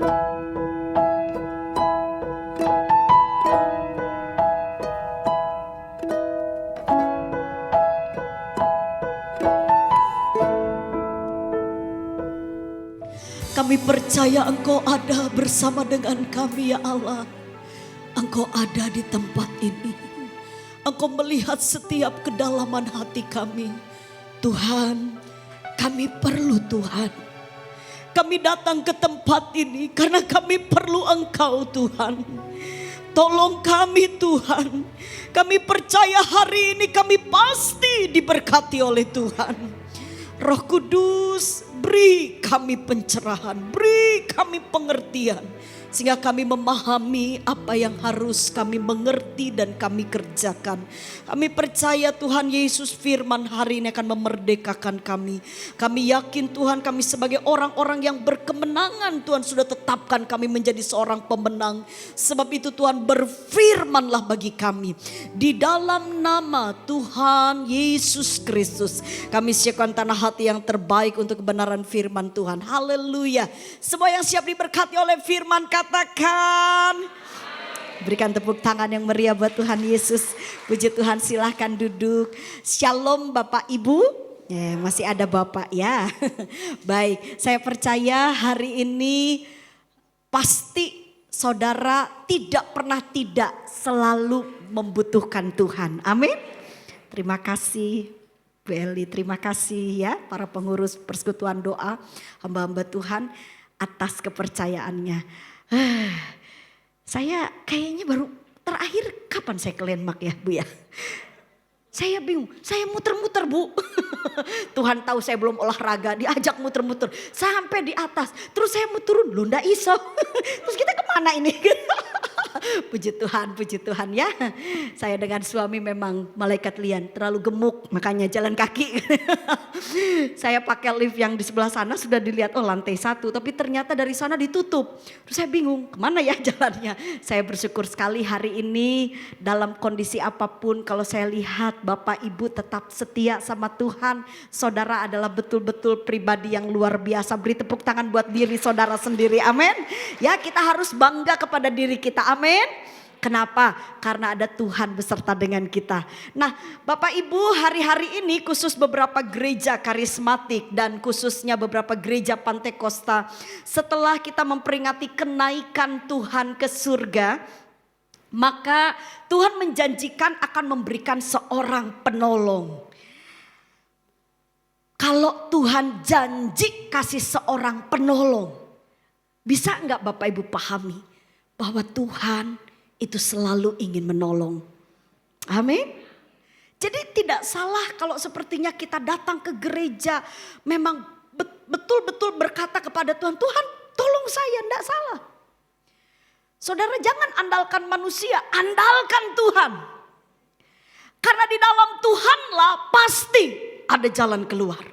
Kami percaya Engkau ada bersama dengan kami ya Allah. Engkau ada di tempat ini. Engkau melihat setiap kedalaman hati kami. Tuhan, kami perlu Tuhan. Kami datang ke tempat ini karena kami perlu Engkau Tuhan. Tolong kami Tuhan. Kami percaya hari ini kami pasti diberkati oleh Tuhan. Roh Kudus, beri kami pencerahan, beri kami pengertian. Sehingga kami memahami apa yang harus kami mengerti dan kami kerjakan. Kami percaya Tuhan Yesus firman hari ini akan memerdekakan kami. Kami yakin Tuhan kami sebagai orang-orang yang berkemenangan Tuhan sudah tetapkan kami menjadi seorang pemenang. Sebab itu Tuhan berfirmanlah bagi kami. Di dalam nama Tuhan Yesus Kristus kami siapkan tanah hati yang terbaik untuk kebenaran firman Tuhan. Haleluya. Semua yang siap diberkati oleh firman katakan. Berikan tepuk tangan yang meriah buat Tuhan Yesus. Puji Tuhan, silahkan duduk. Shalom Bapak Ibu. Masih ada Bapak ya. Baik, saya percaya hari ini pasti saudara tidak pernah tidak selalu membutuhkan Tuhan. Amin. Terima kasih Bu Eli, terima kasih ya para pengurus persekutuan doa hamba-hamba Tuhan atas kepercayaannya. Saya kayaknya baru terakhir kapan saya ke Landmark ya Bu ya. Saya bingung, saya muter-muter Bu. Tuhan tahu saya belum olahraga, diajak muter-muter sampai di atas. Terus saya mau turun, loh ndak iso. Terus kita kemana ini? Puji Tuhan ya. Saya dengan suami memang malaikat lian, terlalu gemuk makanya jalan kaki. Saya pakai lift yang di sebelah sana sudah dilihat, oh lantai 1, tapi ternyata dari sana ditutup. Terus saya bingung kemana ya jalannya. Saya bersyukur sekali hari ini dalam kondisi apapun kalau saya lihat Bapak Ibu tetap setia sama Tuhan. Saudara adalah betul-betul pribadi yang luar biasa. Beri tepuk tangan buat diri saudara sendiri, amin. Ya, kita harus bangga kepada diri kita, amin. Kenapa? Karena ada Tuhan beserta dengan kita. Nah Bapak Ibu, hari-hari ini khusus beberapa gereja karismatik dan khususnya beberapa gereja Pantekosta, setelah kita memperingati kenaikan Tuhan ke surga, maka Tuhan menjanjikan akan memberikan seorang penolong. Kalau Tuhan janji kasih seorang penolong, bisa enggak Bapak Ibu pahami bahwa Tuhan itu selalu ingin menolong. Amin. Jadi tidak salah kalau sepertinya kita datang ke gereja memang betul-betul berkata kepada Tuhan, Tuhan tolong saya, enggak salah. Saudara jangan andalkan manusia, andalkan Tuhan. Karena di dalam Tuhanlah pasti ada jalan keluar.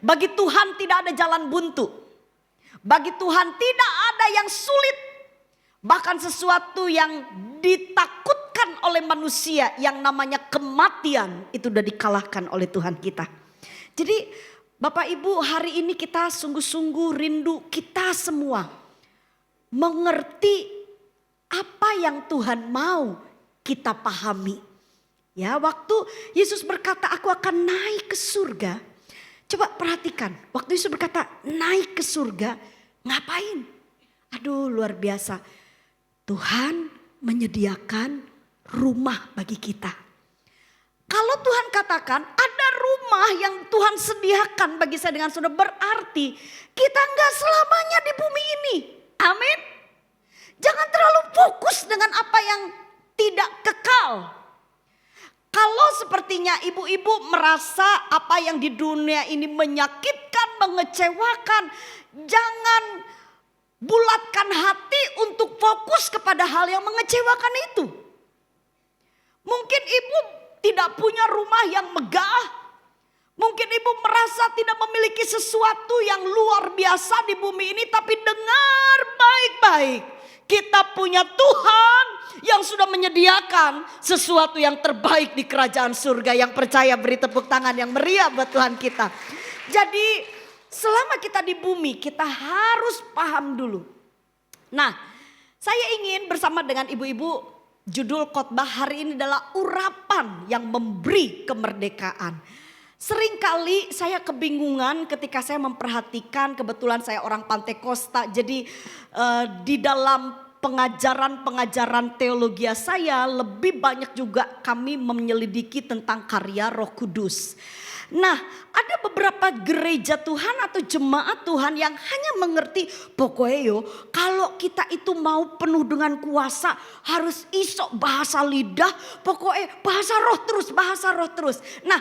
Bagi Tuhan tidak ada jalan buntu. Bagi Tuhan tidak ada yang sulit. Bahkan sesuatu yang ditakutkan oleh manusia yang namanya kematian itu sudah dikalahkan oleh Tuhan kita. Jadi Bapak Ibu, hari ini kita sungguh-sungguh rindu kita semua mengerti apa yang Tuhan mau kita pahami. Ya, waktu Yesus berkata aku akan naik ke surga. Coba perhatikan, waktu Yesus berkata naik ke surga, ngapain? Aduh luar biasa. Tuhan menyediakan rumah bagi kita. Kalau Tuhan katakan ada rumah yang Tuhan sediakan bagi saya dengan saudara, berarti kita enggak selamanya di bumi ini. Amin. Jangan terlalu fokus dengan apa yang tidak kekal. Kalau sepertinya ibu-ibu merasa apa yang di dunia ini menyakitkan, mengecewakan, jangan bulatkan hati untuk fokus kepada hal yang mengecewakan itu. Mungkin ibu tidak punya rumah yang megah. Mungkin ibu merasa tidak memiliki sesuatu yang luar biasa di bumi ini. Tapi dengar baik-baik. Kita punya Tuhan yang sudah menyediakan sesuatu yang terbaik di kerajaan surga. Yang percaya beri tepuk tangan yang meriah buat Tuhan kita. Jadi selama kita di bumi kita harus paham dulu Nah, saya ingin bersama dengan ibu-ibu, judul khotbah hari ini adalah urapan yang memberi kemerdekaan. Seringkali saya kebingungan ketika saya memperhatikan, kebetulan saya orang Pantai Kosta, jadi di dalam pengajaran teologi saya lebih banyak juga kami menyelidiki tentang karya Roh Kudus. Nah, ada beberapa gereja Tuhan atau jemaat Tuhan yang hanya mengerti pokoknya kalau kita itu mau penuh dengan kuasa harus isok bahasa lidah, pokoknya bahasa roh terus. Nah,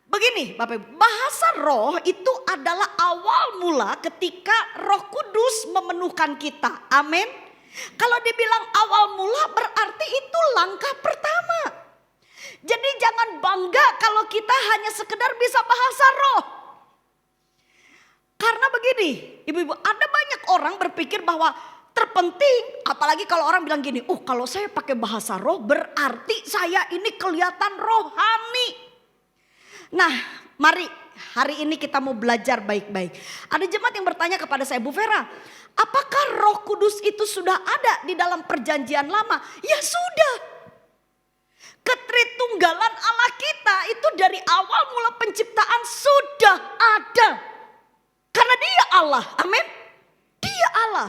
begini Bapak Ibu, bahasa roh itu adalah awal mula ketika Roh Kudus memenuhkan kita. Amin. Kalau dibilang awal mula berarti itu langkah pertama. Jadi jangan bangga kalau kita hanya sekedar bisa bahasa roh. Karena begini, ibu-ibu, ada banyak orang berpikir bahwa terpenting, apalagi kalau orang bilang gini, kalau saya pakai bahasa roh berarti saya ini kelihatan rohani. Nah, mari hari ini kita mau belajar baik-baik. Ada jemaat yang bertanya kepada saya, Bu Vera, apakah Roh Kudus itu sudah ada di dalam perjanjian lama? Ya sudah. Ketritunggalan Allah kita itu dari awal mula penciptaan sudah ada. Karena Dia Allah, amin. Dia Allah.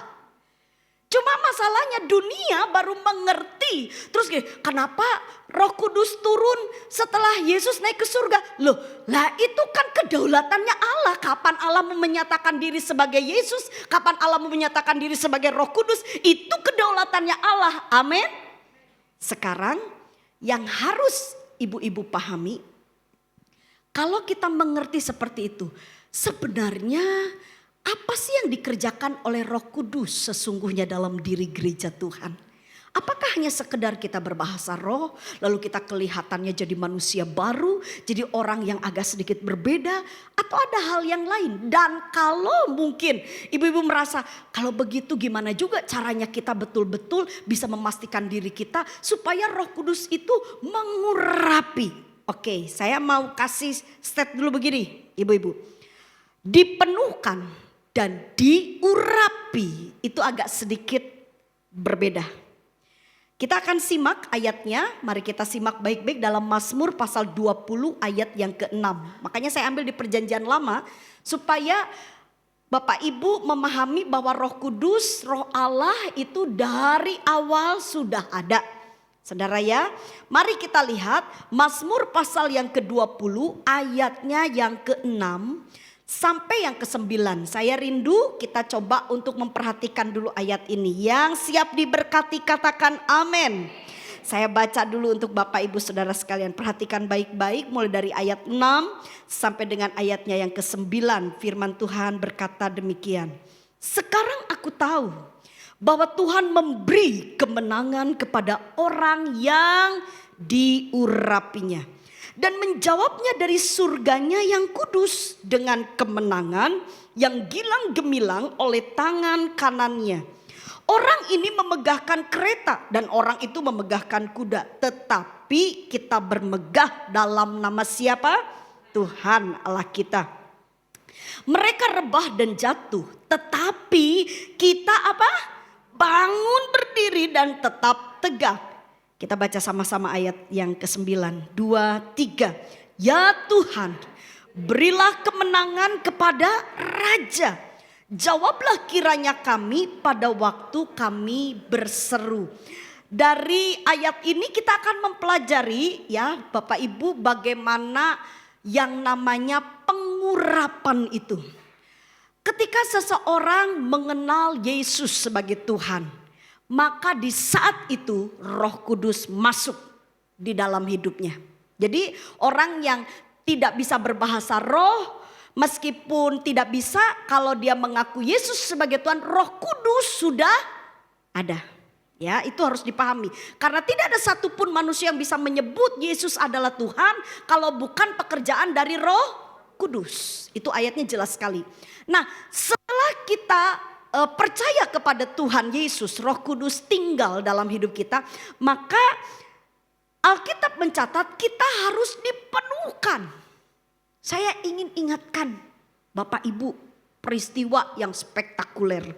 Cuma masalahnya dunia baru mengerti. Terus kenapa Roh Kudus turun setelah Yesus naik ke surga? Loh, lah itu kan kedaulatannya Allah. Kapan Allah mau menyatakan diri sebagai Yesus? Kapan Allah mau menyatakan diri sebagai Roh Kudus? Itu kedaulatannya Allah, amin. Sekarang yang harus ibu-ibu pahami, kalau kita mengerti seperti itu, sebenarnya apa sih yang dikerjakan oleh Roh Kudus sesungguhnya dalam diri gereja Tuhan? Apakah hanya sekedar kita berbahasa roh, lalu kita kelihatannya jadi manusia baru, jadi orang yang agak sedikit berbeda, atau ada hal yang lain? Dan kalau mungkin ibu-ibu merasa kalau begitu gimana juga caranya kita betul-betul bisa memastikan diri kita supaya Roh Kudus itu mengurapi. Oke, saya mau kasih state dulu begini, ibu-ibu. Dipenuhkan dan diurapi itu agak sedikit berbeda. Kita akan simak ayatnya, mari kita simak baik-baik dalam Mazmur pasal 20 ayat yang ke-6. Makanya saya ambil di perjanjian lama supaya Bapak Ibu memahami bahwa Roh Kudus, Roh Allah itu dari awal sudah ada. Saudara ya, mari kita lihat Mazmur pasal yang ke-20 ayatnya yang ke-6 sampai yang ke-9. Saya rindu kita coba untuk memperhatikan dulu ayat ini. Yang siap diberkati katakan amin. Saya baca dulu untuk Bapak Ibu Saudara sekalian. Perhatikan baik-baik mulai dari ayat 6 sampai dengan ayatnya yang ke-9. Firman Tuhan berkata demikian. Sekarang aku tahu bahwa Tuhan memberi kemenangan kepada orang yang diurapinya. Dan menjawabnya dari surganya yang kudus dengan kemenangan yang gilang gemilang oleh tangan kanannya. Orang ini memegahkan kereta dan orang itu memegahkan kuda. Tetapi kita bermegah dalam nama siapa? Tuhan Allah kita. Mereka rebah dan jatuh, tetapi kita apa? Bangun berdiri dan tetap tegak. Kita baca sama-sama ayat yang ke-9. 2, 3. Ya Tuhan, berilah kemenangan kepada Raja. Jawablah kiranya kami pada waktu kami berseru. Dari ayat ini kita akan mempelajari ya Bapak Ibu bagaimana yang namanya pengurapan itu. Ketika seseorang mengenal Yesus sebagai Tuhan, maka di saat itu Roh Kudus masuk di dalam hidupnya. Jadi orang yang tidak bisa berbahasa roh, meskipun tidak bisa, kalau dia mengaku Yesus sebagai Tuhan, Roh Kudus sudah ada. Ya, itu harus dipahami. Karena tidak ada satupun manusia yang bisa menyebut Yesus adalah Tuhan kalau bukan pekerjaan dari Roh Kudus. Itu ayatnya jelas sekali. Nah, setelah kita percaya kepada Tuhan Yesus, Roh Kudus tinggal dalam hidup kita, maka Alkitab mencatat kita harus dipenuhkan. Saya ingin ingatkan Bapak Ibu peristiwa yang spektakuler.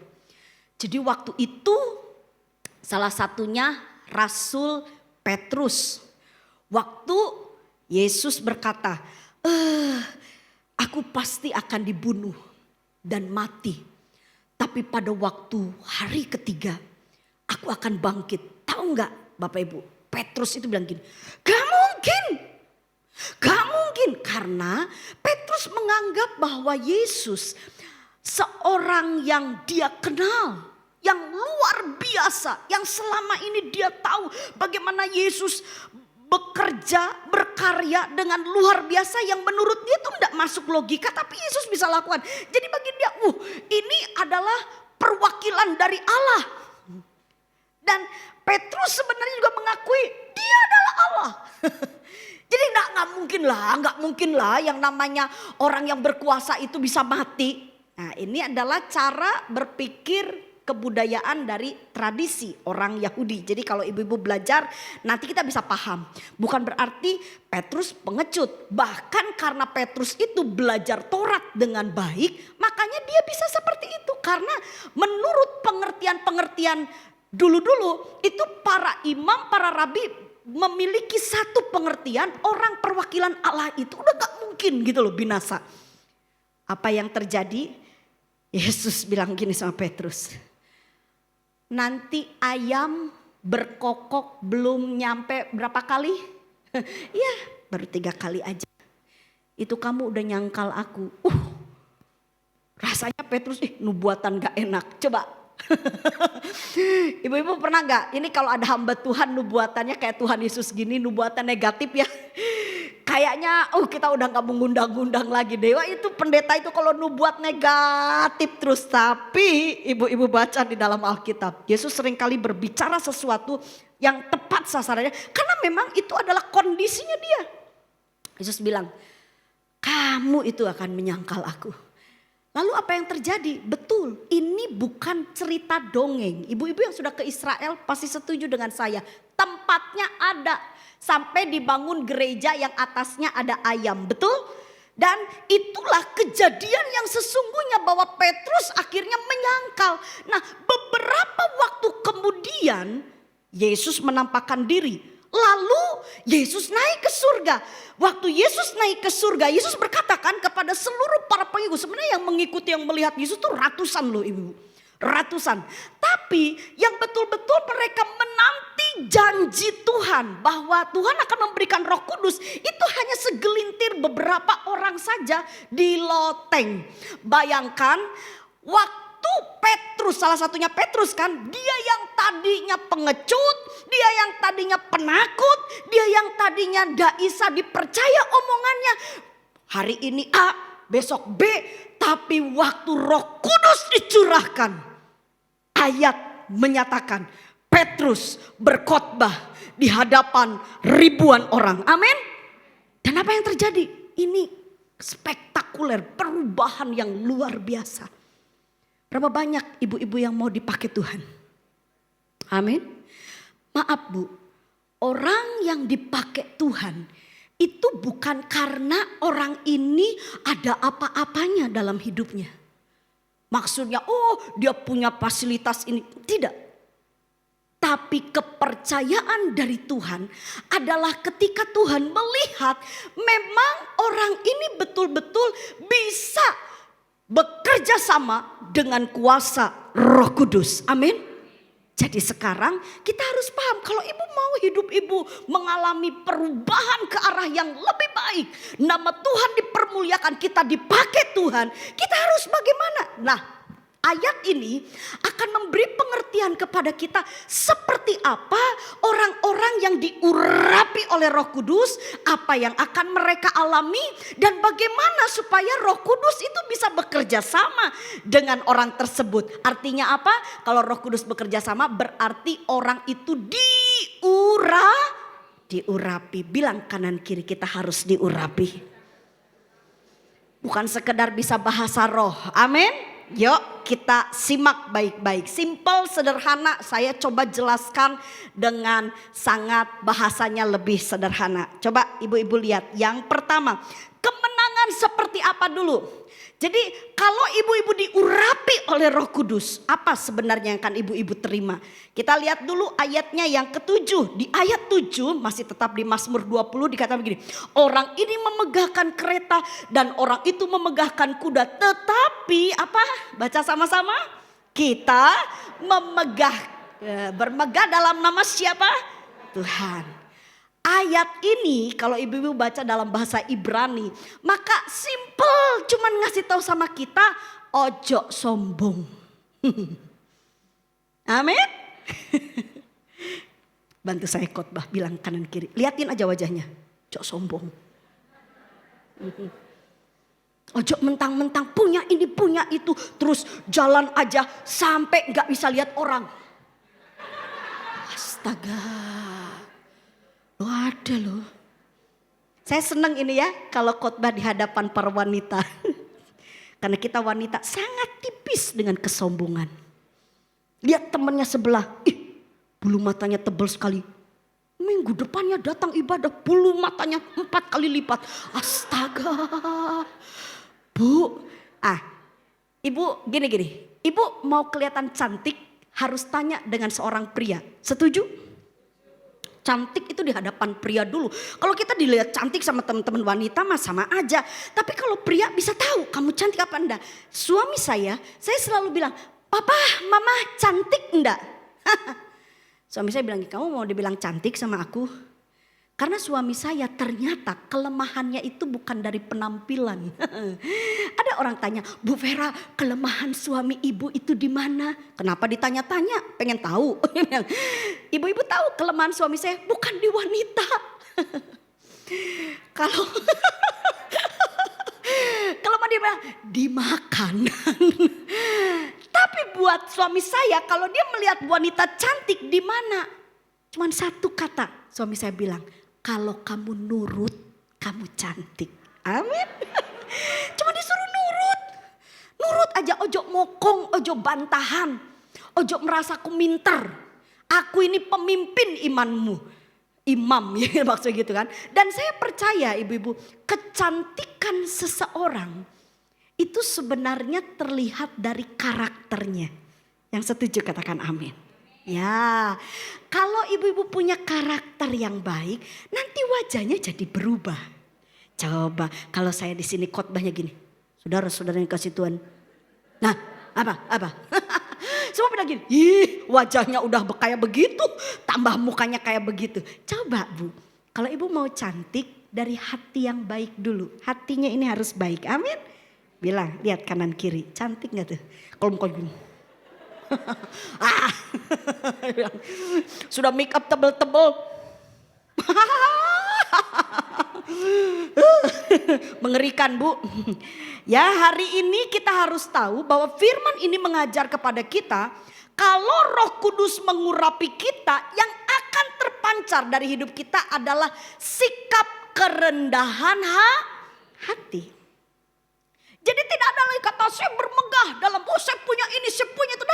Jadi waktu itu salah satunya Rasul Petrus. Waktu Yesus berkata, aku pasti akan dibunuh dan mati. Tapi pada waktu hari ketiga aku akan bangkit. Tahu nggak Bapak Ibu? Petrus itu bilang gini, gak mungkin. Gak mungkin, karena Petrus menganggap bahwa Yesus seorang yang dia kenal, yang luar biasa, yang selama ini dia tahu bagaimana Yesus bekerja, berkarya dengan luar biasa yang menurut dia itu tidak masuk logika, tapi Yesus bisa lakukan. Jadi bagi dia, ini adalah perwakilan dari Allah. Dan Petrus sebenarnya juga mengakui dia adalah Allah. Jadi nggak mungkin lah yang namanya orang yang berkuasa itu bisa mati. Nah, ini adalah cara berpikir kebudayaan dari tradisi orang Yahudi. Jadi kalau ibu-ibu belajar nanti kita bisa paham. Bukan berarti Petrus pengecut. Bahkan karena Petrus itu belajar Taurat dengan baik, makanya dia bisa seperti itu. Karena menurut pengertian-pengertian dulu-dulu itu para imam, para rabi memiliki satu pengertian orang perwakilan Allah itu udah gak mungkin gitu loh binasa. Apa yang terjadi? Yesus bilang gini sama Petrus. Nanti ayam berkokok belum nyampe berapa kali? Ya baru 3 kali aja. Itu kamu udah nyangkal aku. Rasanya Petrus nubuatan gak enak. Coba. Ibu-ibu pernah gak? Ini kalau ada hamba Tuhan nubuatannya kayak Tuhan Yesus gini, nubuatan negatif ya. Kayaknya kita udah gak mengundang-undang lagi dewa. Itu pendeta itu kalau nubuat negatif terus. Tapi ibu-ibu baca di dalam Alkitab, Yesus seringkali berbicara sesuatu yang tepat sasarannya. Karena memang itu adalah kondisinya dia. Yesus bilang, kamu itu akan menyangkal aku. Lalu apa yang terjadi? Betul, ini bukan cerita dongeng. Ibu-ibu yang sudah ke Israel pasti setuju dengan saya. Tempatnya ada. Sampai dibangun gereja yang atasnya ada ayam. Betul? Dan itulah kejadian yang sesungguhnya bahwa Petrus akhirnya menyangkal. Nah, beberapa waktu kemudian Yesus menampakkan diri. Lalu Yesus naik ke surga. Waktu Yesus naik ke surga, Yesus berkatakan kepada seluruh para pengikut. Sebenarnya yang mengikuti, yang melihat Yesus itu ratusan loh ibu. Ratusan. Tapi yang betul-betul mereka menanti janji Tuhan. Bahwa Tuhan akan memberikan Roh Kudus. Itu hanya segelintir beberapa orang saja di loteng. Bayangkan waktu Petrus, salah satunya Petrus kan, dia yang tadinya pengecut, dia yang tadinya penakut, dia yang tadinya gak bisa dipercaya omongannya. Hari ini A, besok B, tapi waktu Roh Kudus dicurahkan, ayat menyatakan Petrus berkhotbah di hadapan ribuan orang. Amin. Dan apa yang terjadi? Ini spektakuler, perubahan yang luar biasa. Berapa banyak ibu-ibu yang mau dipakai Tuhan? Amin. Maaf Bu, orang yang dipakai Tuhan itu bukan karena orang ini ada apa-apanya dalam hidupnya. Maksudnya dia punya fasilitas ini. Tidak. Tapi kepercayaan dari Tuhan adalah ketika Tuhan melihat memang orang ini betul-betul bisa bekerja sama dengan kuasa Roh Kudus. Amin. Jadi sekarang kita harus paham kalau ibu mau hidup ibu mengalami perubahan ke arah yang lebih baik. Nama Tuhan dipermuliakan, kita dipakai Tuhan. Kita harus bagaimana? Nah, ayat ini akan memberi pengertian kepada kita seperti apa orang-orang yang diurapi oleh Roh Kudus, apa yang akan mereka alami dan bagaimana supaya Roh Kudus itu bisa bekerja sama dengan orang tersebut. Artinya apa? Kalau Roh Kudus bekerja sama berarti orang itu diurapi. Bilang kanan kiri, kita harus diurapi. Bukan sekedar bisa bahasa roh. Amin. Yuk kita simak baik-baik. Simple, sederhana. Saya coba jelaskan dengan sangat bahasanya lebih sederhana. Coba ibu-ibu lihat. Yang pertama, kemenangan seperti apa dulu? Jadi kalau ibu-ibu diurapi oleh Roh Kudus, apa sebenarnya yang akan ibu-ibu terima? Kita lihat dulu ayatnya yang ke-7. Di ayat 7 masih tetap di Mazmur 20 dikatakan begini. Orang ini memegahkan kereta dan orang itu memegahkan kuda. Tetapi apa? Baca sama-sama. Kita bermegah dalam nama siapa? Tuhan. Ayat ini kalau ibu-ibu baca dalam bahasa Ibrani, maka simple cuman ngasih tahu sama kita, ojo sombong. Amin. Bantu saya khotbah, bilang kanan kiri, liatin aja wajahnya, ojo sombong. Ojo mentang-mentang punya ini punya itu, terus jalan aja sampai nggak bisa lihat orang. Astaga. Ada loh. Saya senang ini ya kalau khotbah di hadapan para wanita. Karena kita wanita sangat tipis dengan kesombongan. Lihat temannya sebelah, bulu matanya tebal sekali. Minggu depannya datang ibadah, bulu matanya 4 kali lipat. Astaga. Bu, ibu gini. Ibu mau kelihatan cantik harus tanya dengan seorang pria. Setuju? Cantik itu di hadapan pria dulu. Kalau kita dilihat cantik sama teman-teman wanita mah sama aja. Tapi kalau pria bisa tahu kamu cantik apa enggak. Suami saya selalu bilang, papa, mama cantik enggak? Suami saya bilang, kamu mau dibilang cantik sama aku? Karena suami saya ternyata kelemahannya itu bukan dari penampilan. Ada orang tanya, Bu Vera, kelemahan suami ibu itu di mana? Kenapa ditanya-tanya? Pengen tahu. Ibu-ibu tahu kelemahan suami saya bukan di wanita. Kalau kelemahan dia bilang di makanan. Tapi buat suami saya kalau dia melihat wanita cantik di mana? Cuman satu kata suami saya bilang, kalau kamu nurut, kamu cantik. Amin. Cuma disuruh nurut. Nurut aja, ojo mokong, ojo bantahan. Ojo merasa aku minter. Aku ini pemimpin imanmu. Imam ya maksudnya gitu kan. Dan saya percaya ibu-ibu, kecantikan seseorang itu sebenarnya terlihat dari karakternya. Yang setuju katakan amin. Ya, kalau ibu-ibu punya karakter yang baik, nanti wajahnya jadi berubah. Coba kalau saya di sini khotbahnya gini, saudara-saudara yang kasih Tuhan. Nah, apa? Semua bilang gini, wajahnya udah kayak begitu, tambah mukanya kayak begitu. Coba Bu, kalau ibu mau cantik dari hati yang baik dulu. Hatinya ini harus baik, amin. Bilang, lihat kanan kiri, cantik gak tuh? Kalau muka gini. Sudah make up tebel-tebel. Mengerikan Bu. Ya hari ini kita harus tahu bahwa firman ini mengajar kepada kita. Kalau Roh Kudus mengurapi kita, yang akan terpancar dari hidup kita adalah sikap kerendahan hati. Jadi tidak ada lagi kata saya bermegah dalam saya punya ini, saya punya itu.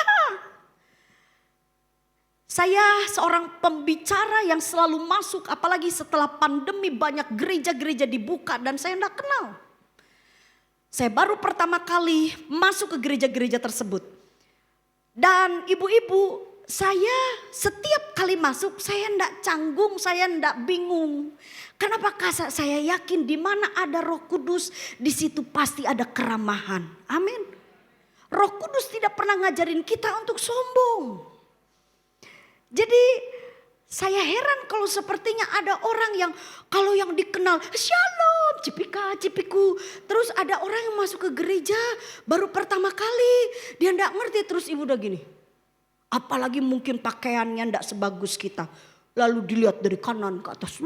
Saya seorang pembicara yang selalu masuk, apalagi setelah pandemi banyak gereja-gereja dibuka dan saya tidak kenal. Saya baru pertama kali masuk ke gereja-gereja tersebut. Dan ibu-ibu, saya setiap kali masuk saya tidak canggung, saya tidak bingung. Kenapa saya yakin di mana ada Roh Kudus, di situ pasti ada keramahan. Amin. Roh Kudus tidak pernah ngajarin kita untuk sombong. Jadi saya heran kalau sepertinya ada orang yang kalau yang dikenal shalom, cipika, cipiku. Terus ada orang yang masuk ke gereja baru pertama kali. Dia tidak ngerti terus ibu udah gini. Apalagi mungkin pakaiannya tidak sebagus kita. Lalu dilihat dari kanan ke atas.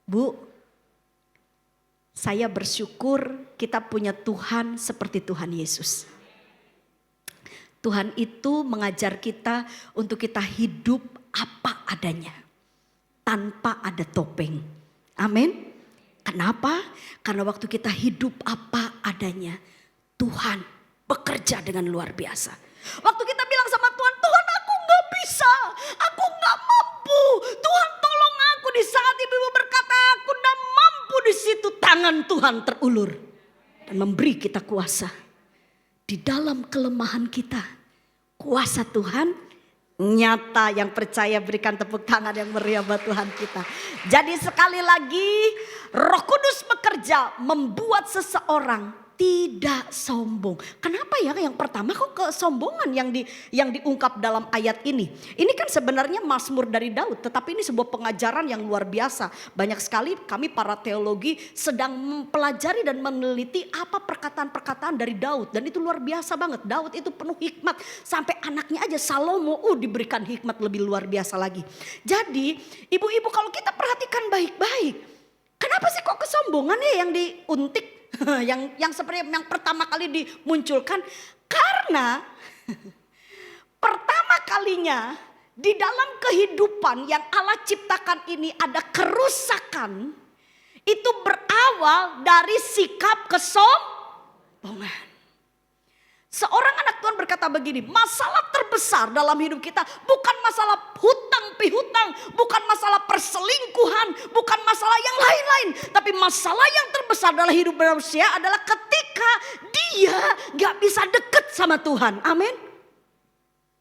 Bu, saya bersyukur kita punya Tuhan seperti Tuhan Yesus. Tuhan itu mengajar kita untuk kita hidup apa adanya. Tanpa ada topeng. Amin. Kenapa? Karena waktu kita hidup apa adanya, Tuhan bekerja dengan luar biasa. Waktu kita bilang sama Tuhan, Tuhan aku gak bisa, aku gak mampu. Tuhan tolong aku, di saat ibu-ibu berkata, di situ tangan Tuhan terulur dan memberi kita kuasa. Di dalam kelemahan kita, kuasa Tuhan nyata. Yang percaya berikan tepuk tangan yang meriah buat Tuhan kita. Jadi sekali lagi, Roh Kudus bekerja membuat seseorang tidak sombong. Kenapa ya yang pertama kok kesombongan yang diungkap dalam ayat ini? Ini kan sebenarnya Mazmur dari Daud, tetapi ini sebuah pengajaran yang luar biasa. Banyak sekali kami para teologi sedang mempelajari dan meneliti apa perkataan-perkataan dari Daud, dan itu luar biasa banget. Daud itu penuh hikmat, sampai anaknya aja Salomo diberikan hikmat lebih luar biasa lagi. Jadi ibu-ibu, kalau kita perhatikan baik-baik, kenapa sih kok kesombongannya yang diuntik? yang seperti yang pertama kali dimunculkan, karena pertama kalinya di dalam kehidupan yang Allah ciptakan ini ada kerusakan. Itu berawal dari sikap kesombongan. Seorang anak Tuhan berkata begini, masalah terbesar dalam hidup kita bukan masalah hutang pihutang, bukan masalah perselingkuhan, bukan masalah yang lain-lain. Tapi masalah yang terbesar dalam hidup manusia adalah ketika dia gak bisa dekat sama Tuhan. Amin.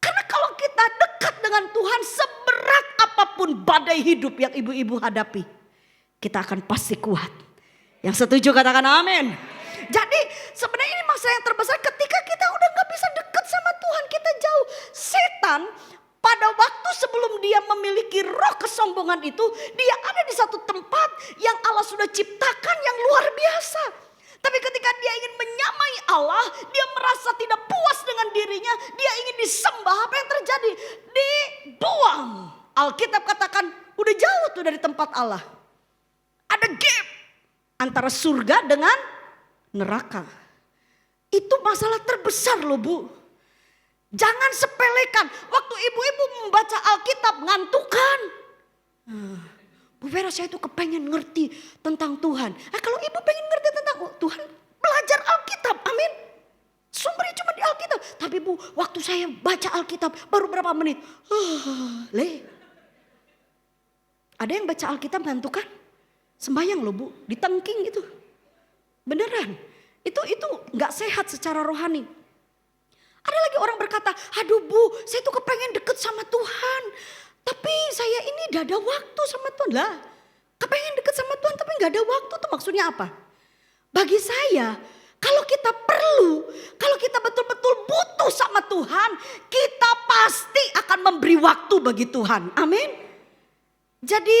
Karena kalau kita dekat dengan Tuhan, seberat apapun badai hidup yang ibu-ibu hadapi, kita akan pasti kuat. Yang setuju katakan amin. Jadi sebenarnya ini masalah yang terbesar ketika kita udah gak bisa dekat sama Tuhan, kita jauh. Setan pada waktu sebelum dia memiliki roh kesombongan itu, dia ada di satu tempat yang Allah sudah ciptakan yang luar biasa. Tapi ketika dia ingin menyamai Allah, dia merasa tidak puas dengan dirinya, dia ingin disembah. Apa yang terjadi? Dibuang. Alkitab katakan udah jauh tuh dari tempat Allah. Ada gap antara surga dengan neraka. Itu masalah terbesar loh Bu. Jangan sepelekan. Waktu ibu-ibu membaca Alkitab ngantuk kan? Bu Vera, saya tuh kepengen ngerti tentang Tuhan. Kalau ibu pengen ngerti tentang Tuhan, belajar Alkitab, amin. Sumbernya cuma di Alkitab. Tapi Bu, waktu saya baca Alkitab baru berapa menit. Ada yang baca Alkitab ngantuk kan? Sembayang loh Bu, ditengking itu. Beneran, itu nggak sehat secara rohani. Ada lagi orang berkata, aduh Bu, saya tuh kepengen deket sama Tuhan, tapi saya ini gak ada waktu sama Tuhan. Lah, kepengen deket sama Tuhan tapi gak ada waktu, tuh maksudnya apa? Bagi saya, kalau kita perlu, kalau kita betul-betul butuh sama Tuhan, kita pasti akan memberi waktu bagi Tuhan. Amin. Jadi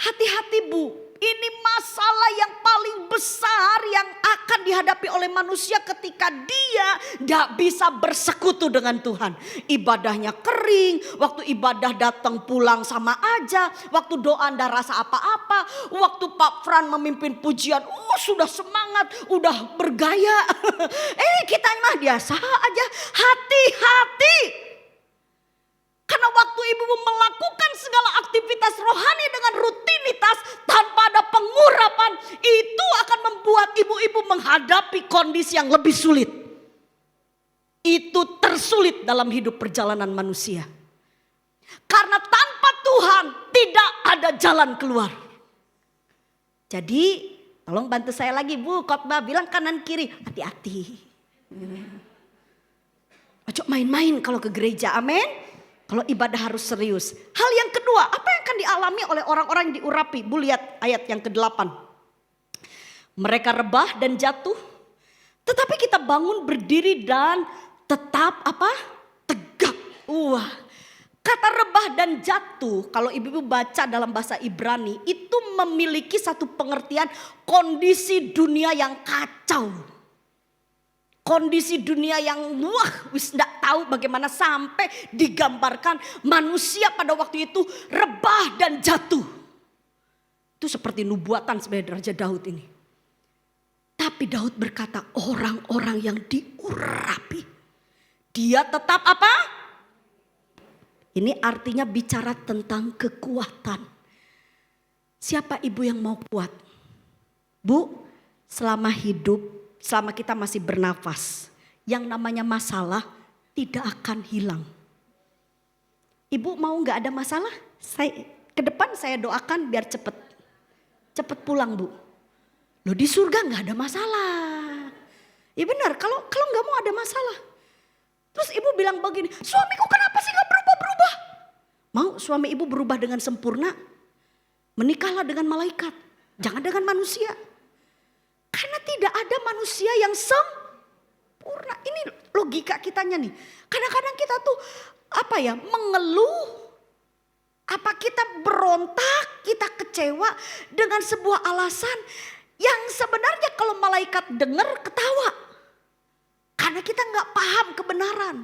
hati-hati Bu. Ini masalah yang paling besar yang akan dihadapi oleh manusia ketika dia gak bisa bersekutu dengan Tuhan. Ibadahnya kering, waktu ibadah datang pulang sama aja, waktu doa ndak rasa apa-apa, waktu Pak Fran memimpin pujian, sudah semangat, udah bergaya. Kita mah biasa aja, hati-hati. Karena waktu ibu melakukan segala aktivitas rohani dengan rutinitas tanpa ada pengurapan, itu akan membuat ibu-ibu menghadapi kondisi yang lebih sulit. Itu tersulit dalam hidup perjalanan manusia. Karena tanpa Tuhan tidak ada jalan keluar. Jadi tolong bantu saya lagi Bu, khotbah bilang kanan kiri, hati-hati. Ojo main-main kalau ke gereja, amin. Kalau ibadah harus serius. Hal yang kedua, apa yang akan dialami oleh orang-orang yang diurapi? Bu lihat ayat yang ke-8. Mereka rebah dan jatuh, tetapi kita bangun berdiri dan tetap apa? Tegap. Kata rebah dan jatuh, kalau ibu-ibu baca dalam bahasa Ibrani, itu memiliki satu pengertian kondisi dunia yang kacau. Kondisi dunia yang tidak tahu bagaimana sampai digambarkan manusia pada waktu itu rebah dan jatuh. Itu seperti nubuatan sebenarnya Raja Daud ini. Tapi Daud berkata orang-orang yang diurapi, dia tetap apa? Ini artinya bicara tentang kekuatan. Siapa ibu yang mau kuat? Bu, selama hidup, selama kita masih bernafas, yang namanya masalah tidak akan hilang. Ibu mau gak ada masalah? Ke depan saya doakan biar cepet pulang Bu. Loh di surga nggak ada masalah. Ya benar, kalau nggak mau ada masalah. Terus ibu bilang begini, suamiku kenapa sih nggak berubah-berubah? Mau suami ibu berubah dengan sempurna? Menikahlah dengan malaikat, jangan dengan manusia. Karena tidak ada manusia yang sempurna. Ini logika kitanya nih. Kadang-kadang kita tuh mengeluh. Apa kita berontak, kita kecewa dengan sebuah alasan yang sebenarnya kalau malaikat dengar ketawa. Karena kita nggak paham kebenaran.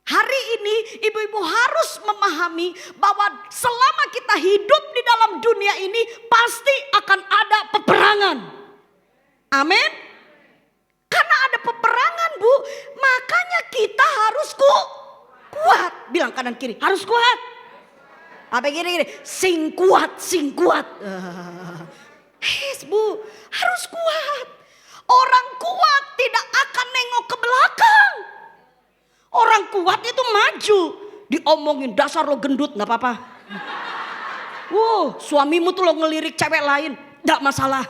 Hari ini ibu-ibu harus memahami bahwa selama kita hidup di dalam dunia ini pasti akan ada peperangan. Amin. Karena ada peperangan Bu, makanya kita harus kuat. Bilang kanan kiri, harus kuat. Apa gini, sing kuat. Yes Bu, harus kuat. Orang kuat tidak akan nengok ke belakang. Orang kuat itu maju. Diomongin dasar lo gendut gak apa-apa. Suamimu tuh lo ngelirik cewek lain, gak masalah.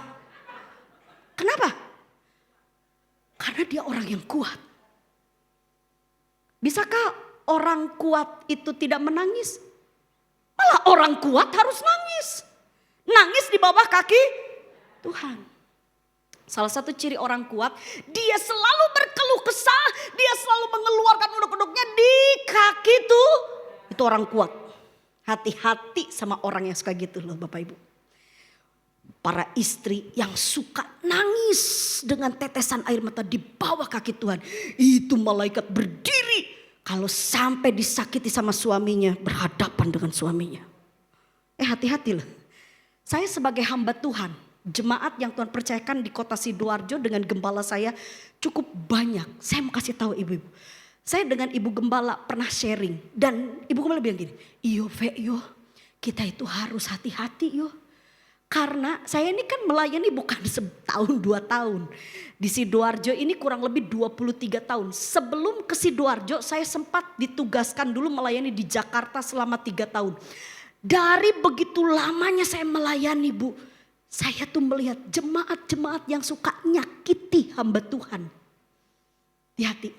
Kenapa? Karena dia orang yang kuat. Bisakah orang kuat itu tidak menangis? Malah orang kuat harus nangis. Nangis di bawah kaki Tuhan. Salah satu ciri orang kuat, dia selalu berkeluh kesah, dia selalu mengeluarkan unek-uneknya di kaki tuh. Itu orang kuat. Hati-hati sama orang yang suka gitu loh Bapak Ibu. Para istri yang suka nangis dengan tetesan air mata di bawah kaki Tuhan. Itu malaikat berdiri kalau sampai disakiti sama suaminya, berhadapan dengan suaminya. Hati-hati loh. Saya sebagai hamba Tuhan, jemaat yang Tuhan percayakan di kota Sidoarjo dengan gembala saya cukup banyak. Saya mau kasih tahu ibu-ibu. Saya dengan ibu gembala pernah sharing. Dan ibu gembala bilang gini, kita itu harus hati-hati yo. Karena saya ini kan melayani bukan setahun 2 tahun. Di Sidoarjo ini kurang lebih 23 tahun. Sebelum ke Sidoarjo saya sempat ditugaskan dulu melayani di Jakarta selama 3 tahun. Dari begitu lamanya saya melayani Bu. Saya tuh melihat jemaat-jemaat yang suka nyakiti hamba Tuhan. Hati-hati.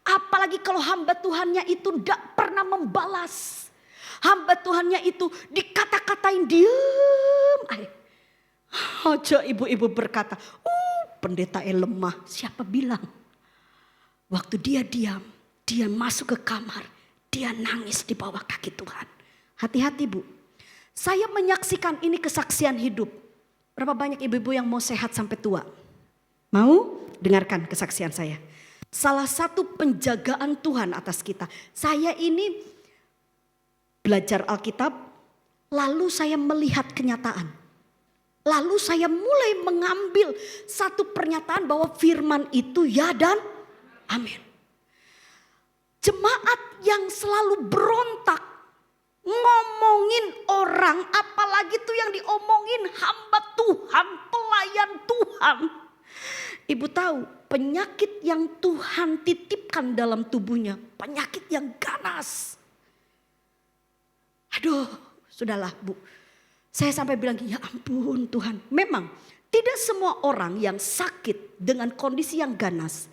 Apalagi kalau hamba Tuhannya itu tidak pernah membalas. Hamba Tuhannya itu dikata-katain diem. Aja ibu-ibu berkata, pendeta lemah. Siapa bilang? Waktu dia diam, dia masuk ke kamar. Dia nangis di bawah kaki Tuhan. Hati-hati Bu. Saya menyaksikan ini kesaksian hidup. Berapa banyak ibu-ibu yang mau sehat sampai tua? Mau dengarkan kesaksian saya. Salah satu penjagaan Tuhan atas kita. Saya ini belajar Alkitab, lalu saya melihat kenyataan. Lalu saya mulai mengambil satu pernyataan bahwa firman itu ya dan amin. Jemaat yang selalu berontak, ngomongin orang, apalagi tuh yang diomongin hamba Tuhan, pelayan Tuhan. Ibu tahu penyakit yang Tuhan titipkan dalam tubuhnya, penyakit yang ganas. Aduh, sudahlah Bu. Saya sampai bilang, ya ampun Tuhan. Memang tidak semua orang yang sakit dengan kondisi yang ganas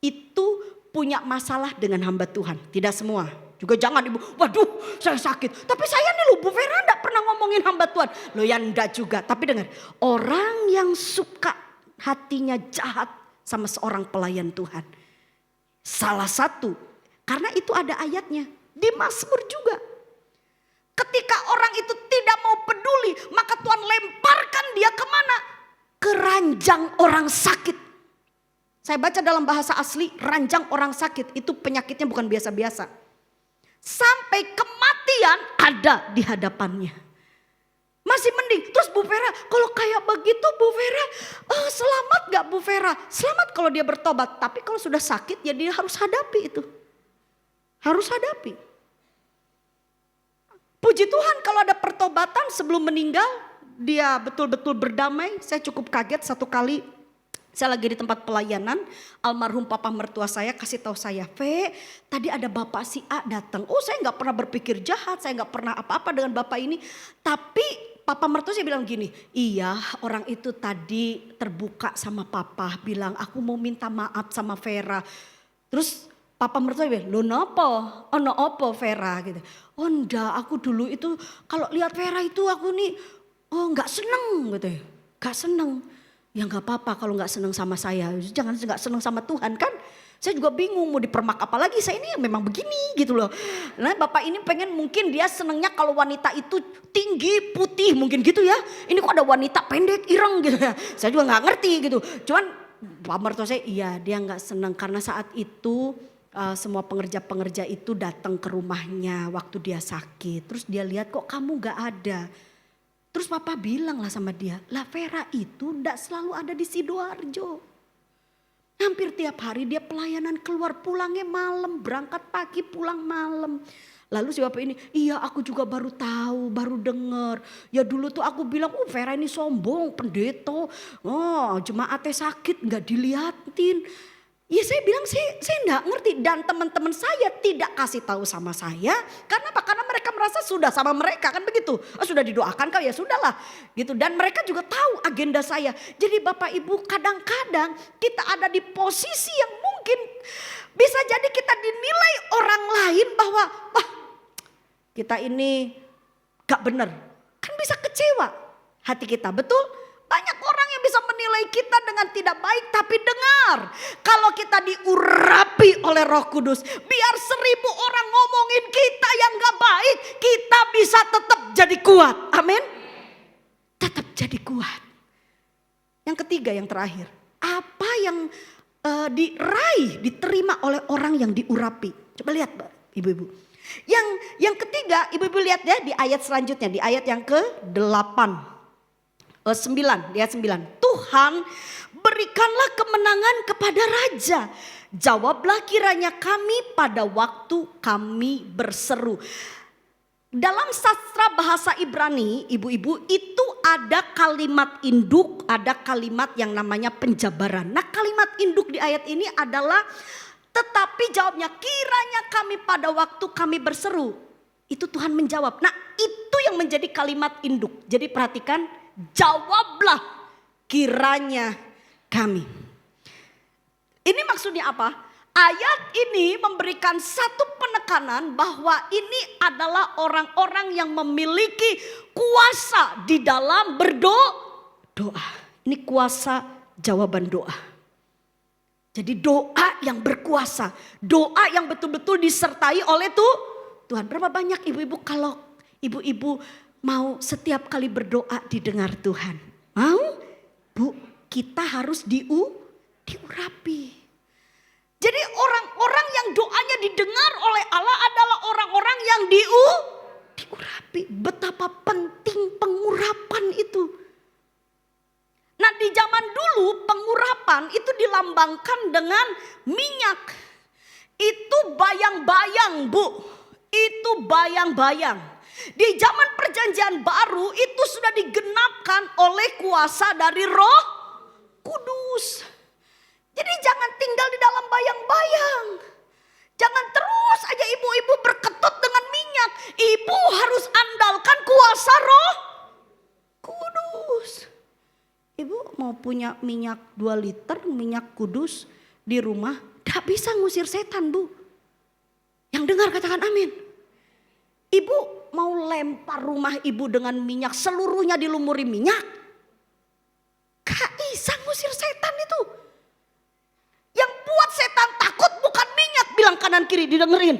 itu punya masalah dengan hamba Tuhan. Tidak semua. Juga jangan ibu, waduh saya sakit. Tapi saya nih loh Bu Vera enggak pernah ngomongin hamba Tuhan. Loh ya enggak juga. Tapi dengar, orang yang suka hatinya jahat sama seorang pelayan Tuhan. Salah satu, karena itu ada ayatnya. Di Mazmur juga. Ketika orang itu tidak mau peduli, maka Tuhan lemparkan dia kemana? Ke ranjang orang sakit. Saya baca dalam bahasa asli, ranjang orang sakit itu penyakitnya bukan biasa-biasa. Sampai kematian ada di hadapannya. Masih mending. Terus Bu Vera, kalau kayak begitu Bu Vera, selamat gak Bu Vera? Selamat kalau dia bertobat. Tapi kalau sudah sakit ya dia harus hadapi itu. Harus hadapi. Puji Tuhan kalau ada pertobatan sebelum meninggal, dia betul-betul berdamai. Saya cukup kaget satu kali. Saya lagi di tempat pelayanan, almarhum papa mertua saya kasih tahu saya, tadi ada bapak si A datang. Oh saya nggak pernah berpikir jahat, saya nggak pernah apa-apa dengan bapak ini. Tapi papa mertua saya bilang gini, iya orang itu tadi terbuka sama papa bilang aku mau minta maaf sama Vera. Terus papa mertua bilang, lo nopo? Oh no opo Vera gitu. Oh enggak, aku dulu itu kalau lihat Vera itu aku nih gak seneng gitu ya. Gak seneng. Ya gak apa-apa kalau gak seneng sama saya. Jangan gak seneng sama Tuhan kan. Saya juga bingung mau dipermak apa lagi. Saya ini memang begini gitu loh. Nah bapak ini pengen mungkin dia senengnya kalau wanita itu tinggi putih mungkin gitu ya. Ini kok ada wanita pendek ireng gitu ya. Saya juga gak ngerti gitu. Cuman Pak mertua saya iya dia gak seneng karena saat itu semua pengerja-pengerja itu datang ke rumahnya waktu dia sakit. Terus dia lihat kok kamu gak ada. Terus papa bilang lah sama dia, lah Vera itu gak selalu ada di Sidoarjo. Hampir tiap hari dia pelayanan keluar pulangnya malam, berangkat pagi pulang malam. Lalu si bapak ini, iya aku juga baru tahu, baru dengar. Ya dulu tuh aku bilang, Vera ini sombong, pendeta. Oh jemaatnya sakit gak diliatin. Ya saya bilang saya enggak ngerti dan teman-teman saya tidak kasih tahu sama saya. Karena apa? Karena mereka merasa sudah sama mereka kan begitu. Oh, sudah didoakan kau ya sudahlah gitu. Dan mereka juga tahu agenda saya. Jadi Bapak Ibu kadang-kadang kita ada di posisi yang mungkin bisa jadi kita dinilai orang lain bahwa wah kita ini gak benar. Kan bisa kecewa hati kita betul? Banyak orang yang bisa menilai kita dengan tidak baik. Tapi dengar, kalau kita diurapi oleh Roh Kudus, biar 1000 orang ngomongin kita yang gak baik, kita bisa tetap jadi kuat. Amin. Tetap jadi kuat. Yang ketiga, yang terakhir, apa yang diraih, diterima oleh orang yang diurapi. Coba lihat ibu-ibu. Yang ketiga, ibu-ibu lihat ya di ayat selanjutnya, di ayat yang ke-8. 9, ayat 9. Tuhan berikanlah kemenangan kepada raja. Jawablah kiranya kami pada waktu kami berseru. Dalam sastra bahasa Ibrani, ibu-ibu itu ada kalimat induk, ada kalimat yang namanya penjabaran. Nah kalimat induk di ayat ini adalah tetapi jawabnya kiranya kami pada waktu kami berseru. Itu Tuhan menjawab. Nah itu yang menjadi kalimat induk. Jadi perhatikan. Jawablah kiranya kami. Ini maksudnya apa? Ayat ini memberikan satu penekanan bahwa ini adalah orang-orang yang memiliki kuasa di dalam berdoa. Ini kuasa jawaban doa. Jadi doa yang berkuasa. Doa yang betul-betul disertai oleh Tuhan. Berapa banyak ibu-ibu kalau ibu-ibu mau setiap kali berdoa didengar Tuhan. Mau? Bu, kita harus diurapi. Jadi orang-orang yang doanya didengar oleh Allah adalah orang-orang yang diurapi. Betapa penting pengurapan itu. Nah di zaman dulu pengurapan itu dilambangkan dengan minyak. Itu bayang-bayang bu. Itu bayang-bayang. Di zaman perjanjian baru itu sudah digenapkan oleh kuasa dari Roh Kudus. Jadi jangan tinggal di dalam bayang-bayang. Jangan terus aja ibu-ibu berketut dengan minyak. Ibu harus andalkan kuasa Roh Kudus. Ibu mau punya minyak 2 liter, minyak kudus di rumah. Gak bisa ngusir setan bu. Yang dengar katakan amin. Ibu mau lempar rumah ibu dengan minyak seluruhnya dilumuri minyak. Gak bisa ngusir setan itu. Yang buat setan takut bukan minyak, bilang kanan kiri didengerin.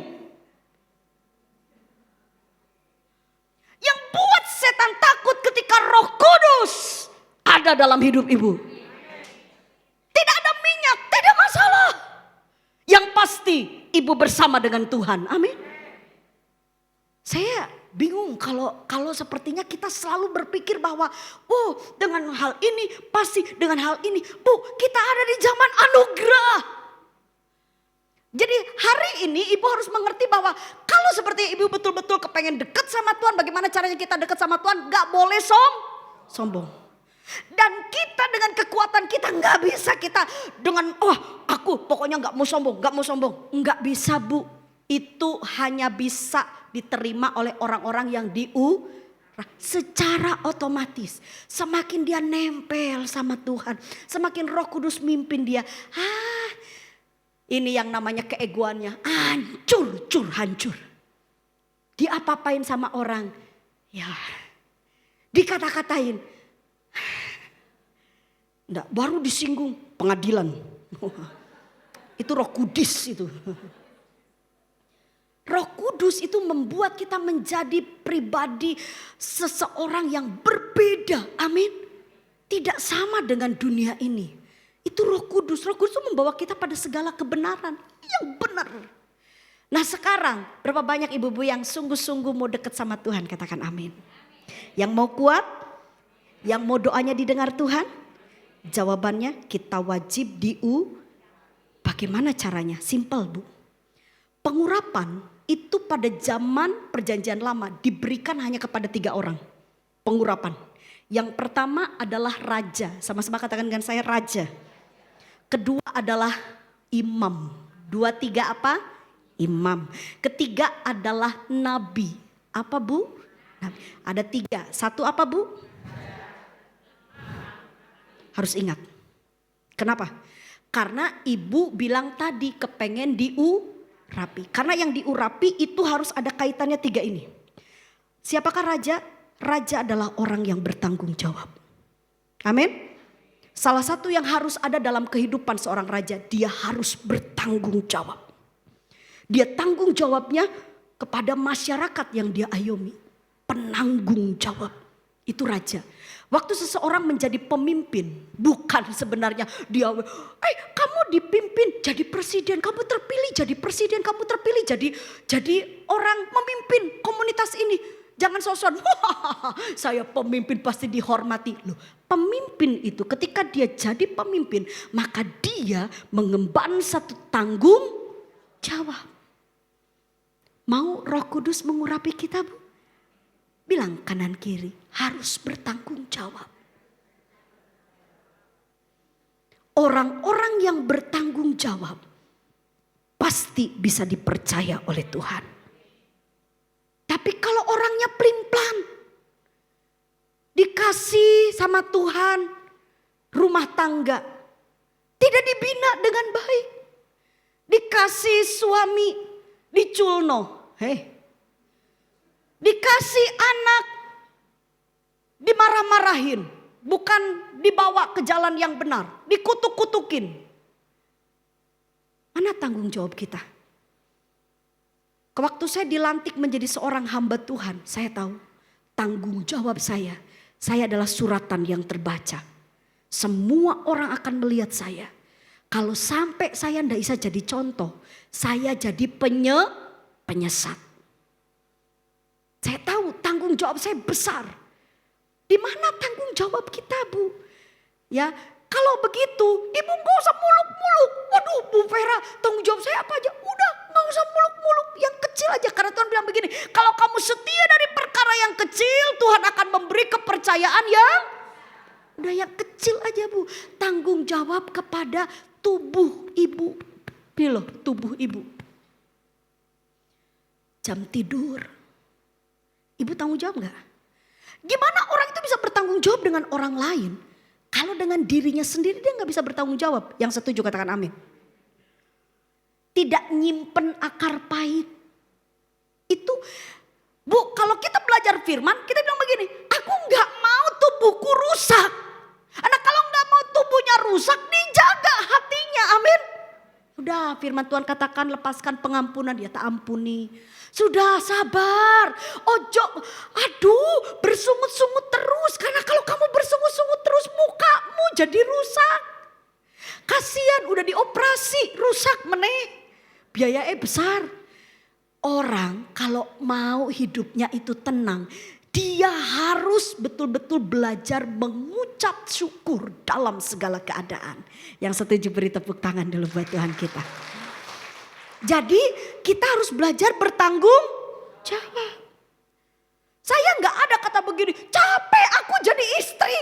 Yang buat setan takut ketika Roh Kudus ada dalam hidup ibu. Tidak ada minyak, tidak masalah. Yang pasti ibu bersama dengan Tuhan. Amin. Saya bingung kalau sepertinya kita selalu berpikir bahwa dengan hal ini pasti dengan hal ini. Bu, kita ada di zaman anugerah. Jadi hari ini ibu harus mengerti bahwa kalau seperti ibu betul-betul kepengen dekat sama Tuhan, bagaimana caranya kita dekat sama Tuhan? Gak boleh sombong. Dan kita dengan kekuatan kita gak bisa kita dengan aku pokoknya gak mau sombong. Gak bisa bu. Itu hanya bisa diterima oleh orang-orang yang secara otomatis. Semakin dia nempel sama Tuhan, semakin Roh Kudus mimpin dia. Ini yang namanya keegoannya hancur. Dia apa-apain sama orang, ya dikata-katain. Enggak, baru disinggung pengadilan. Itu Roh Kudus itu. Roh Kudus itu membuat kita menjadi pribadi seseorang yang berbeda. Amin. Tidak sama dengan dunia ini. Itu Roh Kudus. Roh Kudus itu membawa kita pada segala kebenaran yang benar. Nah sekarang berapa banyak ibu-ibu yang sungguh-sungguh mau dekat sama Tuhan? Katakan amin. Yang mau kuat? Yang mau doanya didengar Tuhan? Jawabannya kita wajib Bagaimana caranya? Simpel Bu. Pengurapan itu pada zaman perjanjian lama diberikan hanya kepada 3 orang. Pengurapan. Yang pertama adalah raja. Sama-sama katakan dengan saya raja. Kedua adalah imam. 2, 3 apa? Imam. Ketiga adalah nabi. Apa Bu? Nabi. Ada 3. 1 apa Bu? Harus ingat. Kenapa? Karena ibu bilang tadi kepengen diurapi. Karena yang diurapi itu harus ada kaitannya 3 ini. Siapakah raja? Raja adalah orang yang bertanggung jawab. Amin. Salah satu yang harus ada dalam kehidupan seorang raja, dia harus bertanggung jawab. Dia tanggung jawabnya kepada masyarakat yang dia ayomi. Penanggung jawab. Itu raja. Waktu seseorang menjadi pemimpin, bukan sebenarnya dia, kamu dipimpin jadi presiden, kamu terpilih jadi presiden, kamu terpilih jadi orang memimpin komunitas ini. Jangan sosokan, saya pemimpin pasti dihormati. Loh, pemimpin itu ketika dia jadi pemimpin, maka dia mengemban satu tanggung jawab. Mau Roh Kudus mengurapi kita Bu? Bilang kanan kiri, harus bertanggung jawab. Orang-orang yang bertanggung jawab pasti bisa dipercaya oleh Tuhan. Tapi kalau orangnya pelin-pelan, dikasih sama Tuhan rumah tangga, tidak dibina dengan baik, dikasih suami diculno, dikasih anak dimarah-marahin, bukan dibawa ke jalan yang benar, dikutuk-kutukin. Mana tanggung jawab kita? Waktu saya dilantik menjadi seorang hamba Tuhan, saya tahu tanggung jawab saya adalah suratan yang terbaca. Semua orang akan melihat saya. Kalau sampai saya tidak bisa jadi contoh, saya jadi penyesat. Saya tahu tanggung jawab saya besar. Di mana tanggung jawab kita Bu? Ya, kalau begitu ibu gak usah muluk-muluk. Waduh Bu Vera, tanggung jawab saya apa aja? Udah gak usah muluk-muluk, yang kecil aja. Karena Tuhan bilang begini, kalau kamu setia dari perkara yang kecil, Tuhan akan memberi kepercayaan yang udah yang kecil aja Bu. Tanggung jawab kepada tubuh ibu. Ini loh tubuh ibu. Jam tidur. Ibu tanggung jawab gak? Gimana orang itu bisa bertanggung jawab dengan orang lain? Kalau dengan dirinya sendiri dia gak bisa bertanggung jawab. Yang setuju katakan amin. Tidak nyimpen akar pahit. Itu Bu, kalau kita belajar firman kita bilang begini, aku gak mau tubuhku rusak. Anak kalau gak mau tubuhnya rusak, dijaga hatinya, amin. Udah firman Tuhan katakan lepaskan pengampunan, dia tak ampuni. Sudah sabar, ojo, aduh bersungut-sungut terus. Karena kalau kamu bersungut-sungut terus mukamu jadi rusak. Kasihan udah dioperasi, rusak meneh. Biayanya besar. Orang kalau mau hidupnya itu tenang, dia harus betul-betul belajar mengucap syukur dalam segala keadaan. Yang setuju beri tepuk tangan dulu buat Tuhan kita. Jadi kita harus belajar bertanggung jawab. Saya gak ada kata begini, capek aku jadi istri.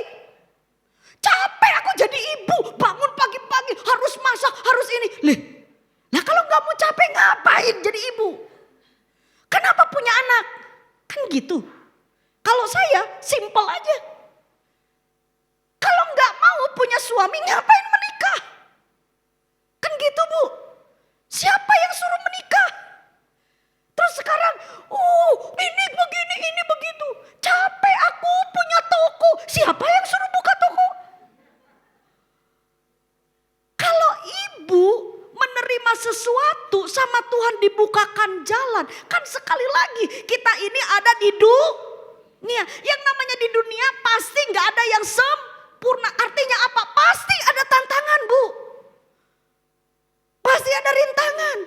Capek aku jadi ibu, bangun pagi-pagi harus masak, harus ini. Lah kalau gak mau capek ngapain jadi ibu? Kenapa punya anak? Kan gitu. Kalau saya simple aja. Kalau nggak mau punya suami ngapain menikah? Kan gitu Bu. Siapa yang suruh menikah? Terus sekarang, ini begini, ini begitu. Capek aku punya toko. Siapa yang suruh buka toko? Kalau ibu menerima sesuatu sama Tuhan dibukakan jalan. Kan sekali lagi kita ini ada di dunia. Yang namanya di dunia pasti gak ada yang sempurna. Artinya apa? Pasti ada tantangan Bu. Pasti ada rintangan.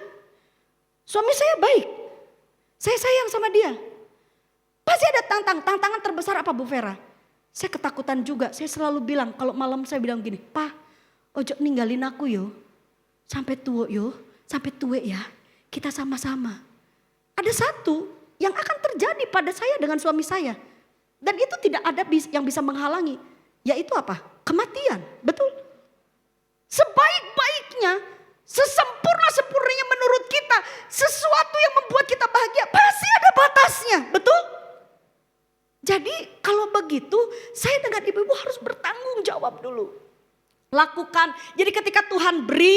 Suami saya baik. Saya sayang sama dia. Pasti ada tantangan terbesar apa Bu Vera? Saya ketakutan juga. Saya selalu bilang kalau malam saya bilang gini, "Pak, ojo ninggalin aku yo. Sampai tua yo, sampai tua ya. Kita sama-sama." Ada satu yang akan terjadi pada saya dengan suami saya. Dan itu tidak ada yang bisa menghalangi. Yaitu apa? Kematian. Betul. Sebaik-baiknya, sesempurna-sempurnanya menurut kita, sesuatu yang membuat kita bahagia pasti ada batasnya. Betul? Jadi kalau begitu saya dengan ibu-ibu harus bertanggung jawab dulu. Lakukan. Jadi ketika Tuhan beri,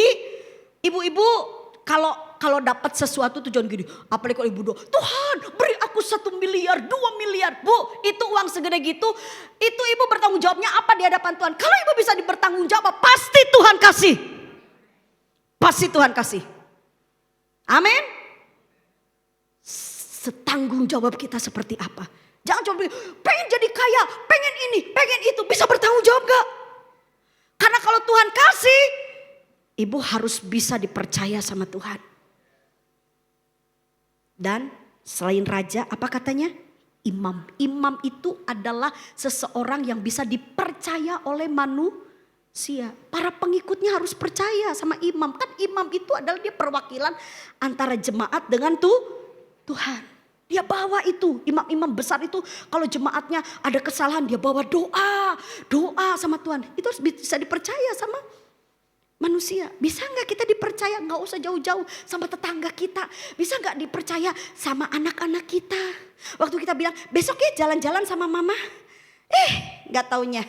ibu-ibu kalau dapat sesuatu tujuan gini, apalagi kalau ibu doa, "Tuhan beri aku 1 miliar, 2 miliar." Bu, itu uang segede gitu, itu ibu bertanggung jawabnya apa di hadapan Tuhan? Kalau ibu bisa bertanggung jawab, pasti Tuhan kasih. Pasti Tuhan kasih. Amin. Setanggung jawab kita seperti apa? Jangan cuma pengen jadi kaya, pengen ini, pengen itu. Bisa bertanggung jawab gak? Karena kalau Tuhan kasih, ibu harus bisa dipercaya sama Tuhan. Dan selain raja, apa katanya? Imam. Imam itu adalah seseorang yang bisa dipercaya oleh manusia. Para pengikutnya harus percaya sama imam. Kan imam itu adalah dia perwakilan antara jemaat dengan Tuhan. Dia bawa itu, imam-imam besar itu kalau jemaatnya ada kesalahan dia bawa doa sama Tuhan. Itu harus bisa dipercaya sama manusia. Bisa gak kita dipercaya, gak usah jauh-jauh sama tetangga kita. Bisa gak dipercaya sama anak-anak kita. Waktu kita bilang besok ya jalan-jalan sama mama. Gak taunya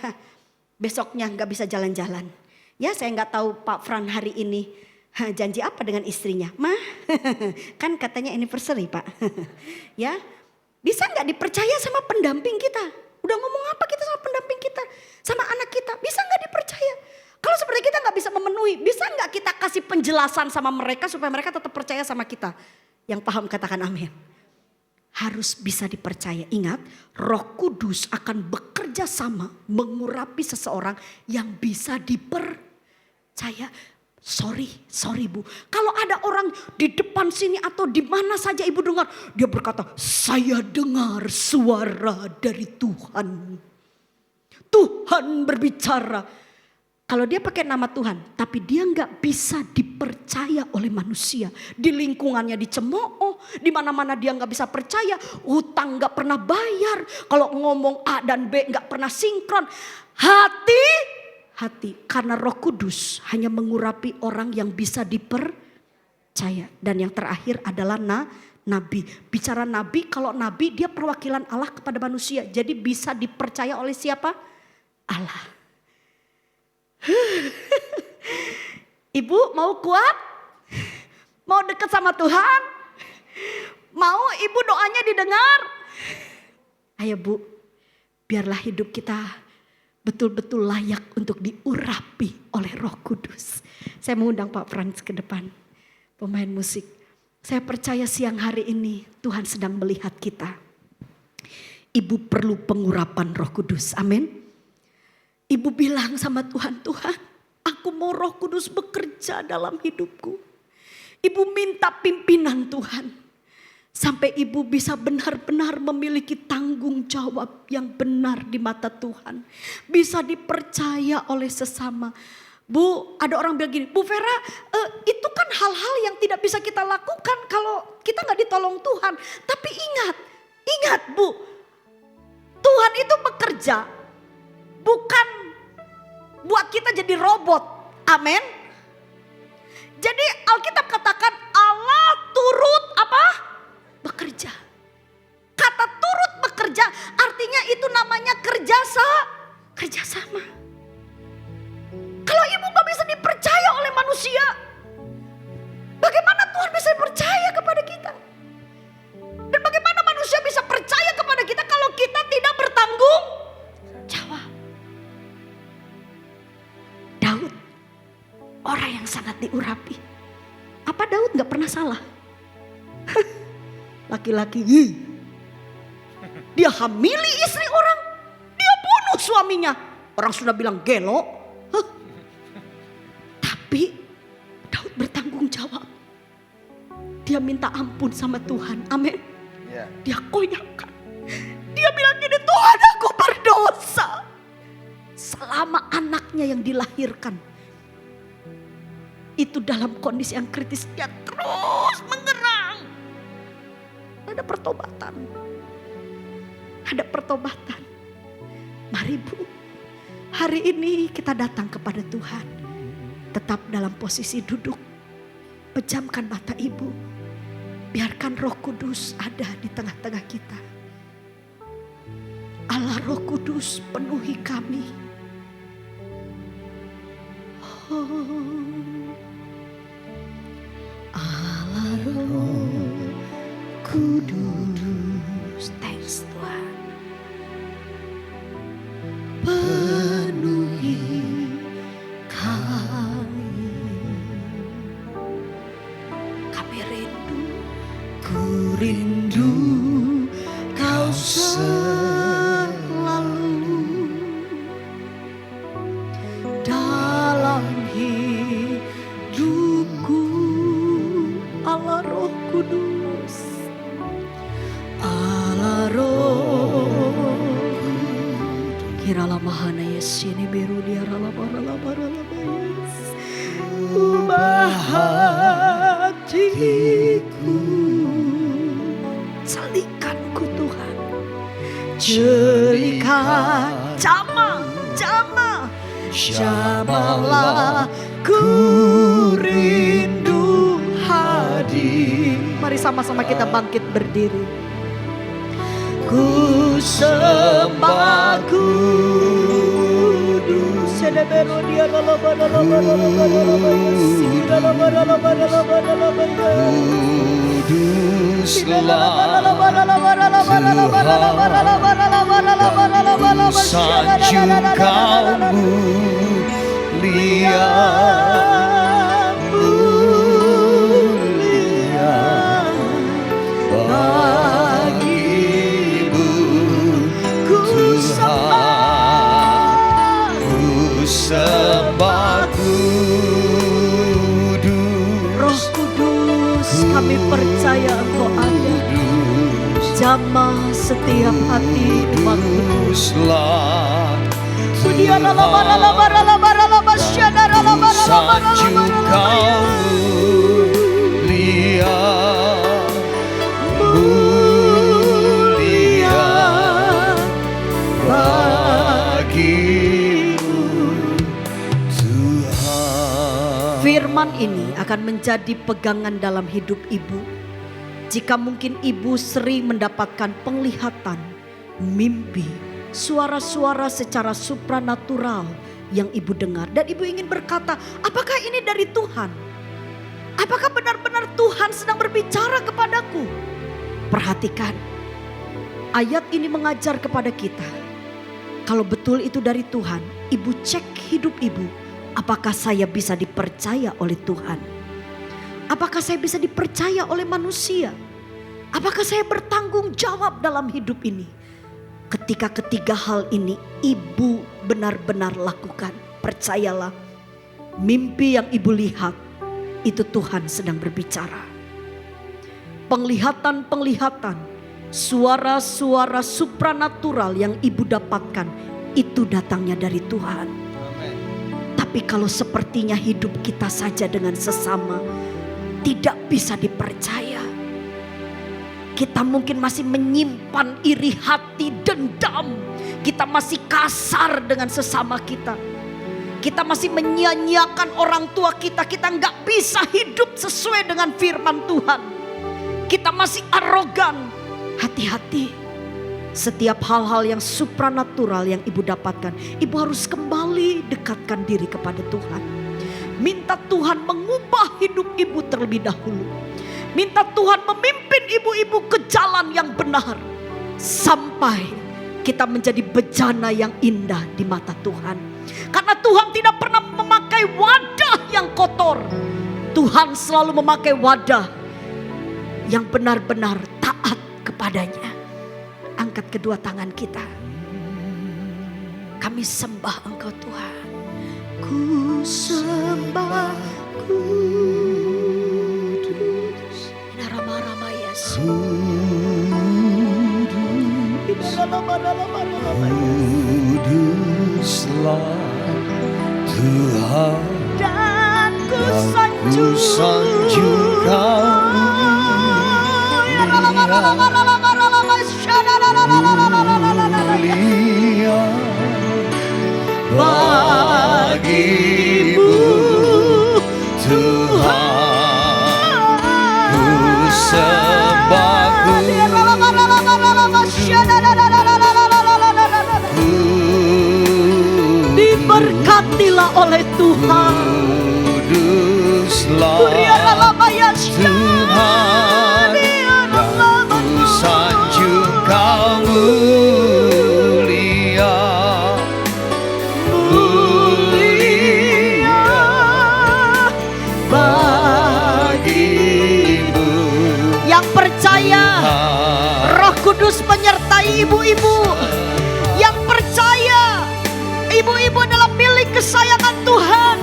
besoknya gak bisa jalan-jalan. Ya saya gak tahu Pak Fran hari ini janji apa dengan istrinya? "Ma, kan katanya anniversary Pak." Ya, bisa nggak dipercaya sama pendamping kita? Udah ngomong apa kita sama pendamping kita? Sama anak kita, bisa nggak dipercaya? Kalau seperti kita nggak bisa memenuhi, bisa nggak kita kasih penjelasan sama mereka supaya mereka tetap percaya sama kita? Yang paham katakan amin. Harus bisa dipercaya. Ingat, Roh Kudus akan bekerja sama mengurapi seseorang yang bisa dipercaya. Sorry Bu. Kalau ada orang di depan sini atau di mana saja ibu dengar, dia berkata, "Saya dengar suara dari Tuhan." Tuhan berbicara. Kalau dia pakai nama Tuhan, tapi dia nggak bisa dipercaya oleh manusia. Di lingkungannya dicemooh, di mana-mana dia nggak bisa percaya, hutang nggak pernah bayar. Kalau ngomong A dan B nggak pernah sinkron. Hati, karena Roh Kudus hanya mengurapi orang yang bisa dipercaya. Dan yang terakhir adalah nabi. Bicara nabi, kalau nabi dia perwakilan Allah kepada manusia. Jadi bisa dipercaya oleh siapa? Allah. Ibu mau kuat? Mau dekat sama Tuhan? Mau ibu doanya didengar? Ayo Bu, biarlah hidup kita betul-betul layak untuk diurapi oleh Roh Kudus. Saya mengundang Pak Frans ke depan, pemain musik. Saya percaya siang hari ini Tuhan sedang melihat kita. Ibu perlu pengurapan Roh Kudus, amin. Ibu bilang sama Tuhan, "Tuhan, aku mau Roh Kudus bekerja dalam hidupku." Ibu minta pimpinan Tuhan. Sampai ibu bisa benar-benar memiliki tanggung jawab yang benar di mata Tuhan. Bisa dipercaya oleh sesama. Bu, ada orang bilang gini, "Bu Vera, itu kan hal-hal yang tidak bisa kita lakukan kalau kita gak ditolong Tuhan." Tapi ingat Bu, Tuhan itu bekerja bukan buat kita jadi robot. Amin. Jadi Alkitab katakan Allah turut apa? Bekerja. Kata turut bekerja artinya Kenapa Daud gak pernah salah? Laki-laki, dia hamili istri orang, dia bunuh suaminya. Orang sudah bilang gelo. Tapi Daud bertanggung jawab. Dia minta ampun sama Tuhan. Amin. Dia koyakkan. Dia bilang gini, Tuhan aku berdosa. Selama anaknya yang dilahirkan itu dalam kondisi yang kritis, dia terus mengerang. Ada pertobatan. Ada pertobatan. Mari Bu, hari ini kita datang kepada Tuhan. Tetap dalam posisi duduk. Pejamkan mata Ibu. Biarkan Roh Kudus ada di tengah-tengah kita. Allah Roh Kudus penuhi kami. Allah Roh Kudus, thanks Tuhan. Penuhi kami. Kami rindu, ku rindu kau selalu dalam hidupku. Allah Roh Kudus, Allah Roh kirala mahana yesini biru dia rala barala yes. Ubah hatiku, celikanku Tuhan, celikan, jamalah ku rindu hadir. Mari sama-sama kita bangkit berdiri. Ku sembah Kudus, sanjung kau mulia, bagimu Tuhan, ku sembah Kudus. Roh Kudus, kami percaya Engkau ada. Jamah setiap hati umat-Mu. Sanjung kau mulia, mulia bagimu Tuhan. Firman ini akan menjadi pegangan dalam hidup ibu. Jika mungkin ibu sering mendapatkan penglihatan, mimpi, suara-suara secara supranatural yang ibu dengar. Dan ibu ingin berkata, apakah ini dari Tuhan? Apakah benar-benar Tuhan sedang berbicara kepadaku? Perhatikan, ayat ini mengajar kepada kita. Kalau betul itu dari Tuhan, ibu cek hidup ibu. Apakah saya bisa dipercaya oleh Tuhan? Apakah saya bisa dipercaya oleh manusia? Apakah saya bertanggung jawab dalam hidup ini? Ketika ketiga hal ini ibu benar-benar lakukan, percayalah, mimpi yang ibu lihat itu Tuhan sedang berbicara. Penglihatan-penglihatan, suara-suara supranatural yang ibu dapatkan itu datangnya dari Tuhan. Tapi kalau sepertinya hidup kita saja dengan sesama tidak bisa dipercaya. Kita mungkin masih menyimpan iri hati, dendam. Kita masih kasar dengan sesama kita. Kita masih menyia-nyiakan orang tua kita. Kita nggak bisa hidup sesuai dengan firman Tuhan. Kita masih arogan. Hati-hati. Setiap hal-hal yang supranatural yang ibu dapatkan, ibu harus kembali dekatkan diri kepada Tuhan. Minta Tuhan mengubah hidup ibu terlebih dahulu. Minta Tuhan memimpin ibu-ibu ke jalan yang benar. Sampai kita menjadi bejana yang indah di mata Tuhan. Karena Tuhan tidak pernah memakai wadah yang kotor. Tuhan selalu memakai wadah yang benar-benar taat kepadanya. Angkat kedua tangan kita. Kami sembah Engkau Tuhan. Ku sembah Kudus. Rama-rama Yesus. Kuduslah Tuhan, Dan ku sanjungkan mulia bagimu Tuhan. Ku sembah diberkatilah oleh Tuhan. Kuduslah Tuhan, ku sanjung Kau mulia, mulia bagimu. Yang percaya Roh Kudus menyertai ibu-ibu. Yang percaya ibu-ibu adalah milik kesayangan Tuhan.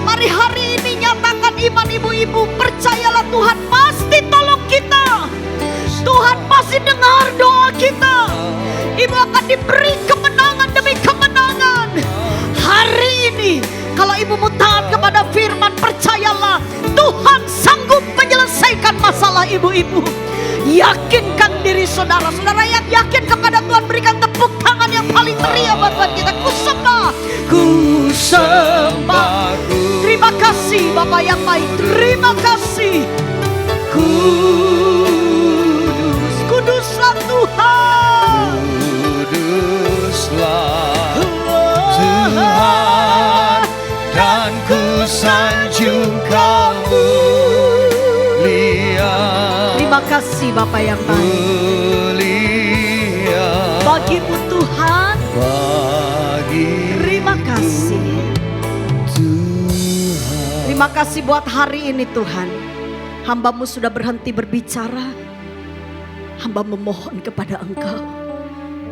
Mari hari ini nyatakan iman ibu-ibu. Percayalah Tuhan pasti tolong kita. Tuhan pasti dengar doa kita. Ibu akan diberi kemenangan demi kemenangan. Hari ini kalau ibu mau taat kepada firman, percayalah Tuhan sanggup menyelesaikan masalah ibu-ibu. Yakinkan diri saudara. Saudara yang yakin kepada Tuhan, berikan tepuk tangan yang paling meriah buat Tuhan kita. Ku sembah, ku sembah. Terima kasih Bapak yang baik. Terima kasih. Kudus, kuduslah Tuhan. Kuduslah Tuhan, dan ku sanjung Kau mulia. Terima kasih Bapak yang baik. Mulia Bagimu Tuhan. bagi Terima kasih. Tuhan. Terima kasih buat hari ini Tuhan. Hamba-Mu sudah berhenti berbicara. Hamba memohon kepada Engkau.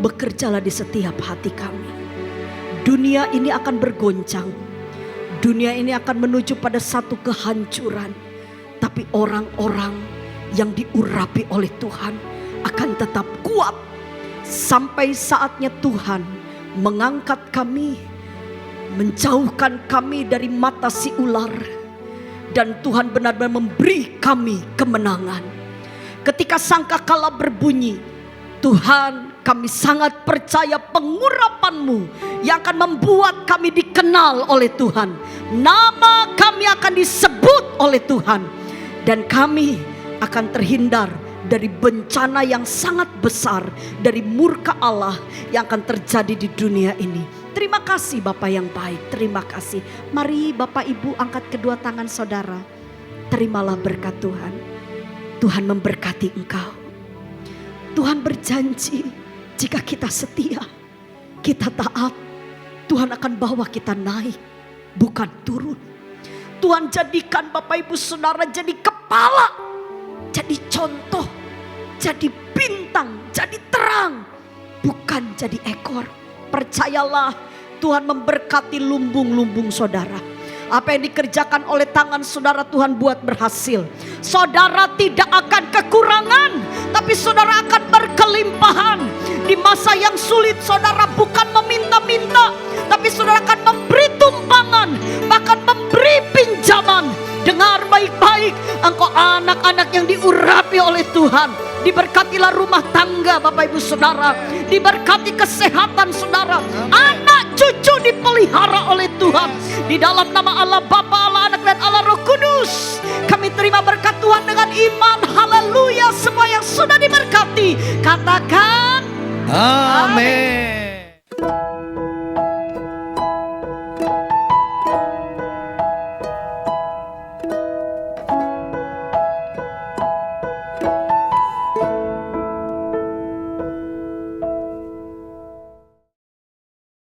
Bekerjalah di setiap hati kami. Dunia ini akan bergoncang. Dunia ini akan menuju pada satu kehancuran. Tapi orang-orang yang diurapi oleh Tuhan akan tetap kuat. Sampai saatnya Tuhan mengangkat kami, menjauhkan kami dari mata si ular. Dan Tuhan benar-benar memberi kami kemenangan. Ketika sangkakala berbunyi, Tuhan, kami sangat percaya pengurapan-Mu yang akan membuat kami dikenal oleh Tuhan. Nama kami akan disebut oleh Tuhan. Dan kami akan terhindar dari bencana yang sangat besar, dari murka Allah yang akan terjadi di dunia ini. Terima kasih Bapak yang baik, terima kasih. Mari Bapak Ibu angkat kedua tangan saudara. Terimalah berkat Tuhan. Tuhan memberkati engkau. Tuhan berjanji jika kita setia, kita taat, Tuhan akan bawa kita naik, bukan turun. Tuhan jadikan Bapak Ibu Saudara jadi kepala, jadi contoh, jadi bintang, jadi terang, bukan jadi ekor. Percayalah Tuhan memberkati lumbung-lumbung saudara. Apa yang dikerjakan oleh tangan saudara Tuhan buat berhasil. Saudara tidak akan kekurangan, tapi saudara akan berkelimpahan. Di masa yang sulit saudara bukan meminta-minta, tapi saudara akan memberi tumpangan, bahkan memberi pinjaman. Dengar baik-baik, engkau anak-anak yang diurapi oleh Tuhan. Diberkatilah rumah tangga Bapak Ibu Saudara. Diberkati kesehatan saudara. Anak cucu dipelihara oleh Tuhan. Di dalam nama Allah Bapa, Allah Anak dan Allah Roh Kudus. Kami terima berkat Tuhan dengan iman. Haleluya. Semua yang sudah diberkati katakan Amin.